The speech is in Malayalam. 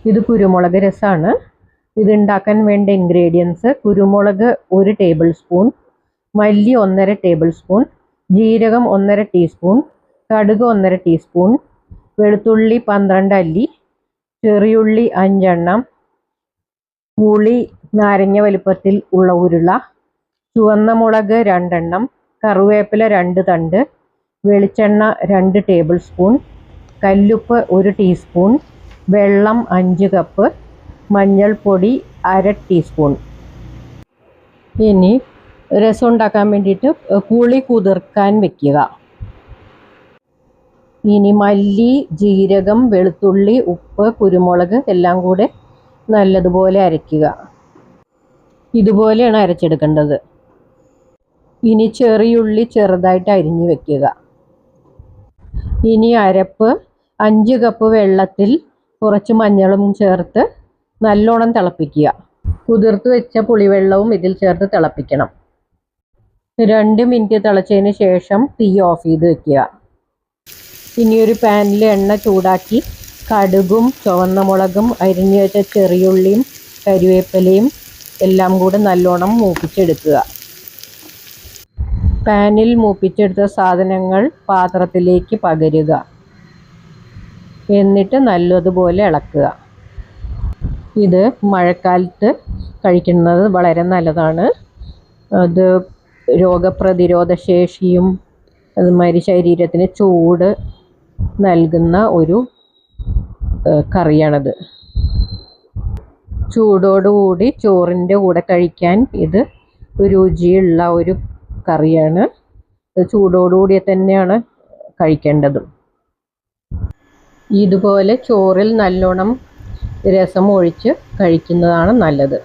ഇത് കുരുമുളക് രസമാണ്. ഇത് ഉണ്ടാക്കാൻ വേണ്ട ഇൻഗ്രീഡിയൻസ്: കുരുമുളക് 1 ടേബിൾ സ്പൂൺ, മല്ലി 1.5 ടേബിൾ സ്പൂൺ, ജീരകം 1.5 ടീസ്പൂൺ, കടുക് 1.5 ടീസ്പൂൺ, വെളുത്തുള്ളി 12 അല്ലി, ചെറിയുള്ളി 5 എണ്ണം, പുളി നാരങ്ങ വലുപ്പത്തിൽ ഉള്ള ഉരുള, ചുവന്ന മുളക് 2 എണ്ണം, കറിവേപ്പില 2 തണ്ട്, വെളിച്ചെണ്ണ 2 ടേബിൾ സ്പൂൺ, കല്ലുപ്പ് 1 ടീസ്പൂൺ, വെള്ളം 5 കപ്പ്, മഞ്ഞൾപ്പൊടി 1/2 ടീസ്പൂൺ. ഇനി രസം ഉണ്ടാക്കാൻ വേണ്ടിയിട്ട് പുളി കുതിർക്കാൻ വെക്കുക. ഇനി മല്ലി, ജീരകം, വെളുത്തുള്ളി, ഉപ്പ്, കുരുമുളക് എല്ലാം കൂടെ നല്ലതുപോലെ അരയ്ക്കുക. ഇതുപോലെയാണ് അരച്ചെടുക്കേണ്ടത്. ഇനി ചെറിയുള്ളി ചെറുതായിട്ട് അരിഞ്ഞു വെക്കുക. ഇനി അരപ്പ് 5 കപ്പ് വെള്ളത്തിൽ കുറച്ച് മഞ്ഞളും ചേർത്ത് നല്ലോണം തിളപ്പിക്കുക. കുതിർത്ത് വെച്ച പുളിവെള്ളവും ഇതിൽ ചേർത്ത് തിളപ്പിക്കണം. 2 മിനിറ്റ് തിളച്ചതിന് ശേഷം തീ ഓഫ് ചെയ്ത് വെക്കുക. ഇനി ഒരു പാനിൽ എണ്ണ ചൂടാക്കി കടുകും ചുവന്ന മുളകും അരിഞ്ഞു വെച്ച ചെറിയുള്ളിയും കരിവേപ്പിലയും എല്ലാം കൂടെ നല്ലോണം മൂപ്പിച്ചെടുക്കുക. പാനിൽ മൂപ്പിച്ചെടുത്ത സാധനങ്ങൾ പാത്രത്തിലേക്ക് പകരുക. എന്നിട്ട് നല്ലതുപോലെ ഇളക്കുക. ഇത് മഴക്കാലത്ത് കഴിക്കുന്നത് വളരെ നല്ലതാണ്. അത് രോഗപ്രതിരോധ ശേഷിയും അതുമാതിരി ശരീരത്തിന് ചൂട് നൽകുന്ന ഒരു കറിയാണത്. ചൂടോടുകൂടി ചോറിൻ്റെ കൂടെ കഴിക്കാൻ ഇത് രുചിയുള്ള ഒരു കറിയാണ്. ചൂടോടുകൂടി തന്നെയാണ് കഴിക്കേണ്ടതും. ഇതുപോലെ ചോറിൽ നല്ലോണം രസം ഒഴിച്ച് കഴിക്കുന്നതാണ് നല്ലത്.